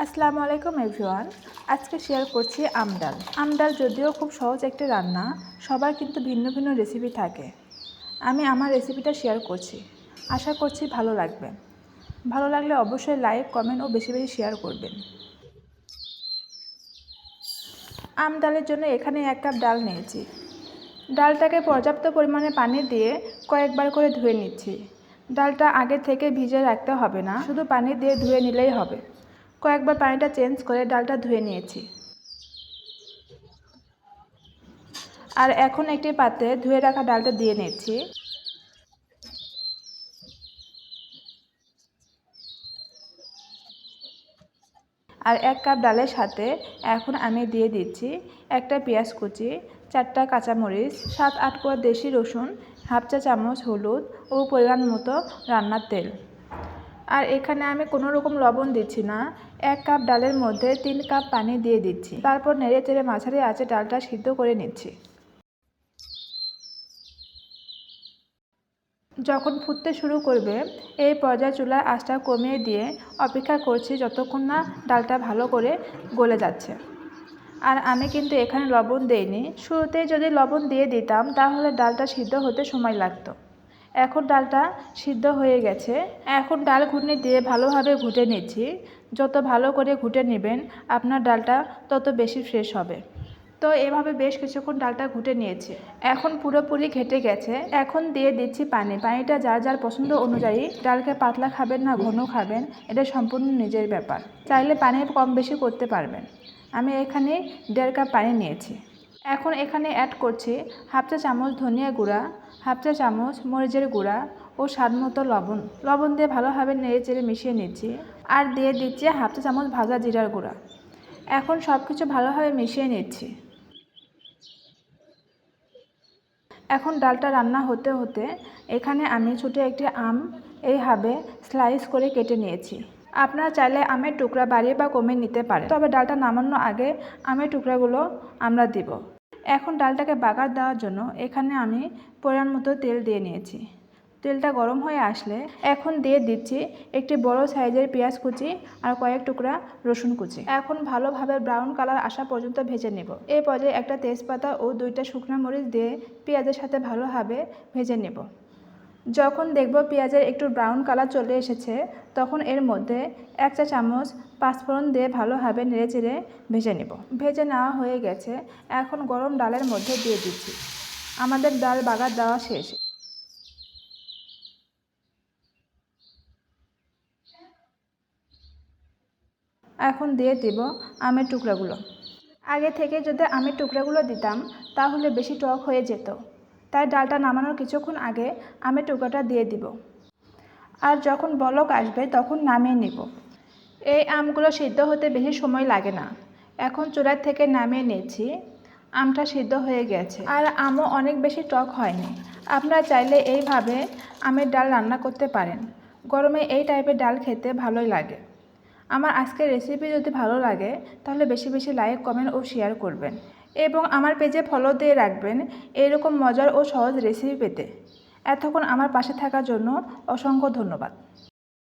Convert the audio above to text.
আসসালামু আলাইকুম এভরিওয়ান। আজকে শেয়ার করছি আমডাল। আমডাল যদিও খুব সহজ একটি রান্না, সবার কিন্তু ভিন্ন ভিন্ন রেসিপি থাকে। আমি আমার রেসিপিটা শেয়ার করছি, আশা করছি ভালো লাগবে। ভালো লাগলে অবশ্যই লাইক, কমেন্ট ও বেশি বেশি শেয়ার করবেন। আমডালের জন্য এখানে 1 কাপ ডাল নিয়েছি। ডালটাকে পর্যাপ্ত পরিমাণে পানি দিয়ে কয়েকবার করে ধুয়ে নিচ্ছি। ডালটা আগে থেকে ভিজিয়ে রাখতে হবে না, শুধু পানি দিয়ে ধুয়ে নিলেই হবে। কয়েকবার পানিটা চেঞ্জ করে ডালটা ধুয়ে নিয়েছি। আর এখন একটি পাত্রে ধুয়ে রাখা ডালটা দিয়ে নিচ্ছি। আর 1 কাপ ডালের সাথে এখন আমি দিয়ে দিচ্ছি একটা পেঁয়াজ কুচি, 4টা কাঁচামরিচ, 7-8 কোয়া দেশি রসুন, হাফ চা চামচ হলুদ ও পরিমাণ মতো রান্নার তেল। আর এখানে আমি কোনো রকম লবণ দিচ্ছি না। 1 কাপ ডালের মধ্যে 3 কাপ পানি দিয়ে দিচ্ছি। তারপর নেড়ে চেড়ে মাঝারি আঁচে ডালটা সিদ্ধ করে নিচ্ছি। যখন ফুটতে শুরু করবে এই পর্যায়ে চুলার আঁচটা কমিয়ে দিয়ে অপেক্ষা করছি যতক্ষণ না ডালটা ভালো করে গলে যাচ্ছে। আর আমি কিন্তু এখানে লবণ দেইনি। শুরুতেই যদি লবণ দিয়ে দিতাম তাহলে ডালটা সিদ্ধ হতে সময় লাগতো। এখন ডালটা সিদ্ধ হয়ে গেছে। এখন ডাল ঘুটনি দিয়ে ভালোভাবে ঘুটে নিচ্ছি। যত ভালো করে ঘুটে নেবেন আপনার ডালটা তত বেশি ফ্রেশ হবে। তো এভাবে বেশ কিছুক্ষণ ডালটা ঘুটে নিয়েছি। এখন পুরোপুরি ঘেটে গেছে। এখন দিয়ে দিচ্ছি পানি। পানিটা যার যার পছন্দ অনুযায়ী, ডালকে পাতলা খাবেন না ঘন খাবেন এটা সম্পূর্ণ নিজের ব্যাপার। চাইলে পানি কম বেশি করতে পারবেন। আমি এখানে 1.5 কাপ পানি নিয়েছি। এখন এখানে অ্যাড করছি হাফ চা চামচ ধনিয়া গুঁড়া, হাফ চা চামচ মরিচের গুঁড়া ও স্বাদ মতো লবণ। লবণ দিয়ে ভালোভাবে নেড়ে চেড়ে মিশিয়ে নিচ্ছি। আর দিয়ে দিচ্ছি হাফ চা চামচ ভাজা জিরার গুঁড়া। এখন সব কিছু ভালোভাবে মিশিয়ে নিচ্ছি। এখন ডালটা রান্না হতে হতে এখানে আমি ছোটো একটি আম এইভাবে স্লাইস করে কেটে নিয়েছি। আপনারা চাইলে আমের টুকরা বাড়িয়ে বা কমিয়ে নিতে পারেন, তবে ডালটা নামানোর আগে আমের টুকরাগুলো আমরা দিব। এখন ডালটাকে বাগার দেওয়ার জন্য এখানে আমি পরিমাণ মতো তেল দিয়ে নিয়েছি। তেলটা গরম হয়ে আসলে এখন দিয়ে দিচ্ছি একটি বড় সাইজের পেঁয়াজ কুচি আর কয়েক টুকরা রসুন কুচি। এখন ভালোভাবে ব্রাউন কালার আসা পর্যন্ত ভেজে নেব। এই পর্যায়ে একটা তেজপাতা ও 2টা শুকনো মরিচ দিয়ে পেঁয়াজের সাথে ভালোভাবে ভেজে নেব। যখন দেখব পেঁয়াজের একটু ব্রাউন কালার চলে এসেছে তখন এর মধ্যে 1 চা চামচ পাঁচফোড়ন দিয়ে ভালোভাবে নেড়েচেড়ে ভেজে নেব। ভেজে নেওয়া হয়ে গেছে। এখন গরম ডালের মধ্যে দিয়ে দিচ্ছি। আমাদের ডাল বাগার দেওয়া শেষ। এখন দিয়ে দেব আমের টুকরাগুলো। আগে থেকে যদি আমের টুকরাগুলো দিতাম তাহলে বেশি টক হয়ে যেত, তাই ডালটা নামানোর কিছুক্ষণ আগে আমের টুকরাটা দিয়ে দিব। আর যখন বলক আসবে তখন নামিয়ে নেব। এই আমগুলো সিদ্ধ হতে বেশি সময় লাগে না। এখন চুলার থেকে নামিয়ে নিয়েছি। আমটা সিদ্ধ হয়ে গেছে আর আমও অনেক বেশি টক হয়নি। আপনারা চাইলে এইভাবে আমের ডাল রান্না করতে পারেন। গরমে এই টাইপের ডাল খেতে ভালোই লাগে। আমার আজকের রেসিপি যদি ভালো লাগে তাহলে বেশি বেশি লাইক, কমেন্ট ও শেয়ার করবেন এবং আমার পেজে ফলো দিয়ে রাখবেন এরকম মজার ও সহজ রেসিপি পেতে। এতক্ষণ আমার পাশে থাকার জন্য অসংখ্য ধন্যবাদ।